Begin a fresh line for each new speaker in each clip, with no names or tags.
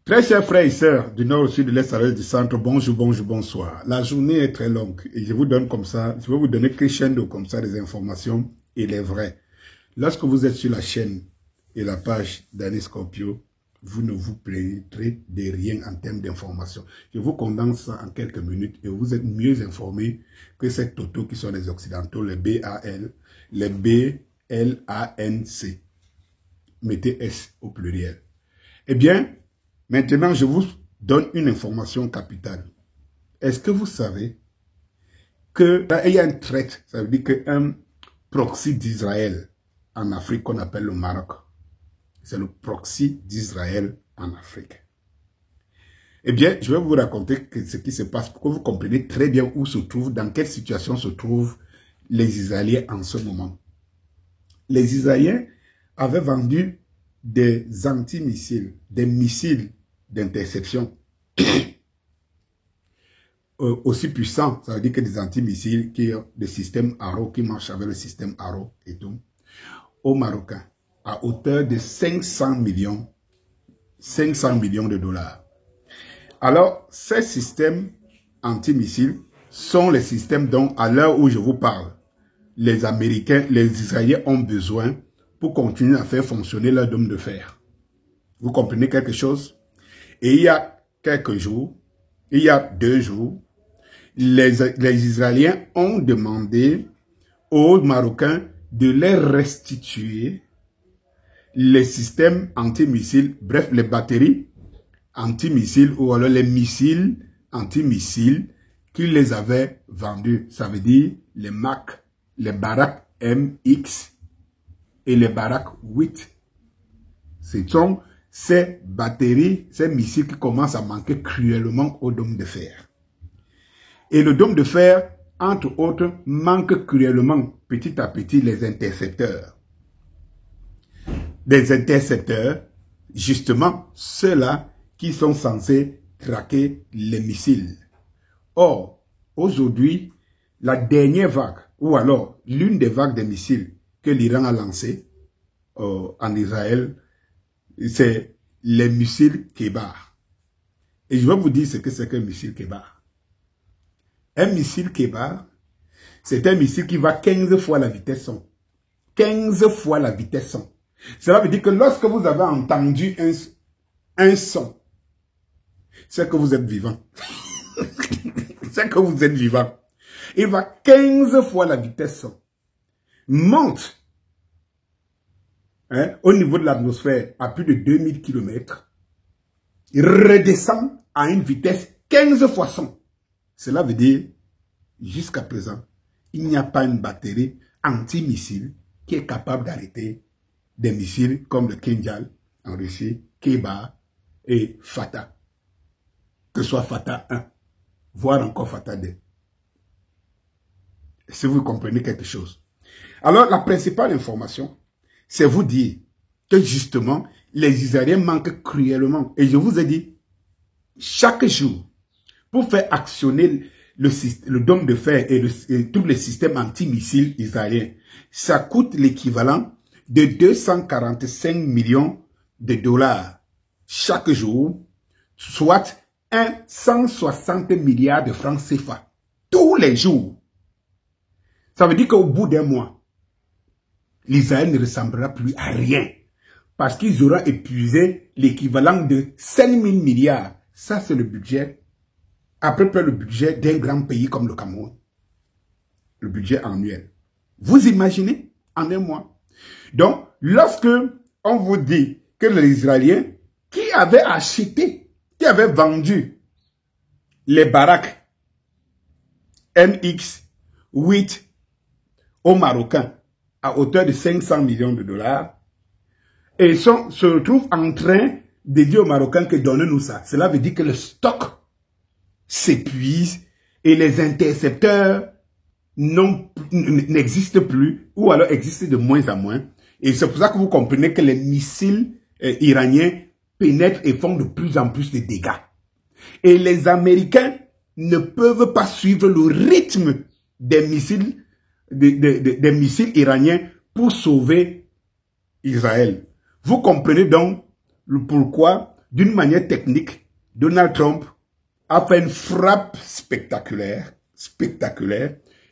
Très chers frères et sœurs du nord au sud, de l'est à l'ouest du centre, bonjour, bonjour, bonsoir. La journée est très longue et je vous donne comme ça, je vais vous donner crescendo comme ça des informations et les vraies. Lorsque vous êtes sur la chaîne et la page d'Annie Scorpio, vous ne vous plaignez de rien en termes d'informations. Je vous condense ça en quelques minutes et vous êtes mieux informés que ces Toto qui sont les Occidentaux, les BAL, les BLANC. Mettez S au pluriel. Eh bien, maintenant, je vous donne une information capitale. Est-ce que vous savez qu'il y a un traite, ça veut dire qu'un proxy d'Israël en Afrique qu'on appelle le Maroc. C'est le proxy d'Israël en Afrique. Eh bien, je vais vous raconter ce qui se passe pour que vous compreniez très bien où se trouve, dans quelle situation se trouvent les Israéliens en ce moment. Les Israéliens avaient vendu des antimissiles, des missiles d'interception aussi puissants, ça veut dire que des antimissiles qui ont des systèmes Arrow, qui marchent avec le système Arrow et tout, aux Marocains, à hauteur de 500 millions de dollars. Alors, ces systèmes antimissiles sont les systèmes dont, à l'heure où je vous parle, les Américains, les Israéliens ont besoin pour continuer à faire fonctionner leur dôme de fer. Vous comprenez quelque chose? Et il y a quelques jours, il y a 2 jours, les Israéliens ont demandé aux Marocains de les restituer les systèmes antimissiles, bref, les batteries antimissiles ou alors les missiles antimissiles qu'ils les avaient vendus. Ça veut dire les MAC, les Barak MX et les Barak 8. Ce sont ces batteries, ces missiles qui commencent à manquer cruellement au dôme de fer. Et le dôme de fer, entre autres, manque cruellement petit à petit les intercepteurs. Des intercepteurs, justement, ceux-là qui sont censés traquer les missiles. Or, aujourd'hui, la dernière vague, ou alors l'une des vagues des missiles que l'Iran a lancées en Israël, c'est les missiles Kebar. Et je vais vous dire ce que c'est qu'un missile Kebar. Un missile Kebar, c'est un missile qui va 15 fois la vitesse son. 15 fois la vitesse son. Cela veut dire que lorsque vous avez entendu un son, c'est que vous êtes vivant. C'est que vous êtes vivant. Il va 15 fois la vitesse son. Monte au niveau de l'atmosphère à plus de 2000 km. Il redescend à une vitesse 15 fois son. Cela veut dire, jusqu'à présent, il n'y a pas une batterie anti-missile qui est capable d'arrêter des missiles comme le Kinjal en Russie, Kebar et Fatah. Que ce soit Fatah 1, voire encore Fatah 2. Si vous comprenez quelque chose. Alors, la principale information, c'est vous dire que justement, les Israéliens manquent cruellement. Et je vous ai dit, chaque jour, pour faire actionner le dôme de fer et tous les systèmes anti-missiles israéliens, ça coûte l'équivalent de 245 millions de dollars chaque jour, soit 160 milliards de francs CFA tous les jours. Ça veut dire qu'au bout d'un mois, l'Israël ne ressemblera plus à rien parce qu'ils auront épuisé l'équivalent de 5 000 milliards. Ça, c'est le budget, à peu près le budget d'un grand pays comme le Cameroun. Le budget annuel. Vous imaginez en un mois? Donc, lorsque on vous dit que les Israéliens qui avaient acheté, qui avaient vendu les Barak MX 8 aux Marocains à hauteur de 500 millions de dollars et se retrouvent en train de dire aux Marocains que donnez-nous ça. Cela veut dire que le stock s'épuise et les intercepteurs n'existent plus ou alors existent de moins en moins. Et c'est pour ça que vous comprenez que les missiles iraniens pénètrent et font de plus en plus de dégâts. Et les Américains ne peuvent pas suivre le rythme des missiles, des missiles iraniens pour sauver Israël. Vous comprenez donc pourquoi d'une manière technique, Donald Trump a fait une frappe spectaculaire,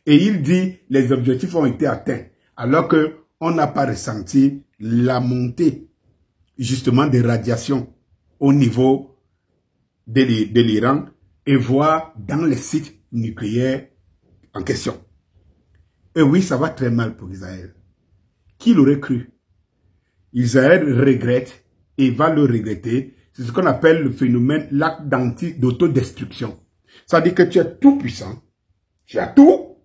et il dit les objectifs ont été atteints, alors que on n'a pas ressenti la montée justement des radiations au niveau de l'Iran et voire dans les sites nucléaires en question. Et oui, ça va très mal pour Israël. Qui l'aurait cru? Israël regrette et va le regretter. C'est ce qu'on appelle le phénomène l'acte d'autodestruction. Ça veut dire que tu es tout puissant, tu as tout,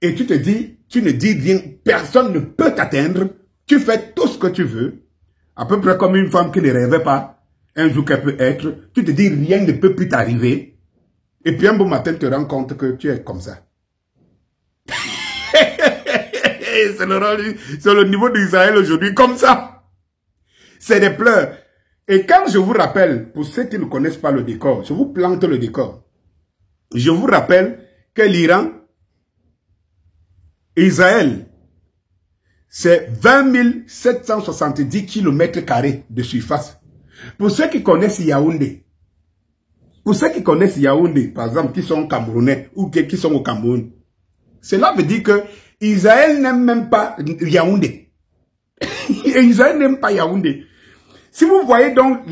et tu te dis, tu ne dis rien, personne ne peut t'atteindre, tu fais tout ce que tu veux, à peu près comme une femme qui ne rêvait pas un jour qu'elle peut être, tu te dis rien ne peut plus t'arriver, et puis un beau matin tu te rends compte que tu es comme ça. C'est le niveau d'Israël aujourd'hui, comme ça. C'est des pleurs. Et quand je vous rappelle, pour ceux qui ne connaissent pas le décor, je vous plante le décor. Je vous rappelle que l'Iran, Israël, c'est 20 770 km² de surface. Pour ceux qui connaissent Yaoundé, par exemple, qui sont camerounais ou qui sont au Cameroun, cela veut dire que Israël n'aime même pas Yaoundé. Et Israël n'aime pas Yaoundé. Si vous voyez donc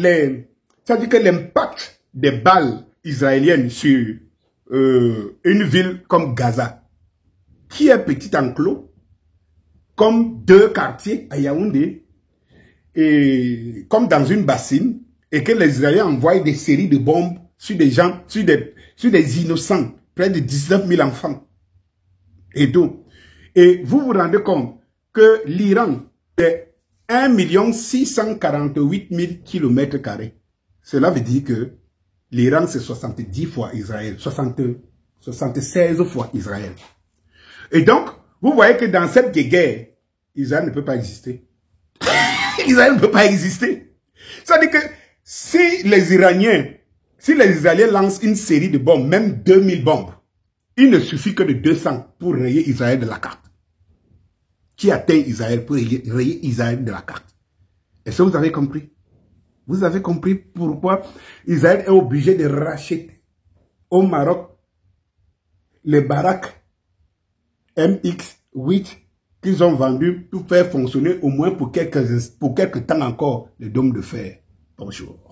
ça veut dire que l'impact des balles israéliennes sur une ville comme Gaza, qui est petit enclos, comme 2 quartiers à Yaoundé, et comme dans une bassine, et que les Israéliens envoient des séries de bombes sur des gens, sur des innocents, près de 19 000 enfants. Et tout. Et vous vous rendez compte que l'Iran est 1 648 000 km². Cela veut dire que l'Iran c'est 70 fois Israël, 76 fois Israël. Et donc, vous voyez que dans cette guerre, Israël ne peut pas exister. Israël ne peut pas exister. Ça veut dire que si les Israéliens lancent une série de bombes, même 2000 bombes, il ne suffit que de 200 pour rayer Israël de la carte. Qui atteint Israël pour rayer Israël de la carte? Est-ce que vous avez compris? Vous avez compris pourquoi Israël est obligé de racheter au Maroc les baraques MX8 qu'ils ont vendues pour faire fonctionner au moins pour quelques temps encore le dôme de fer. Bonjour.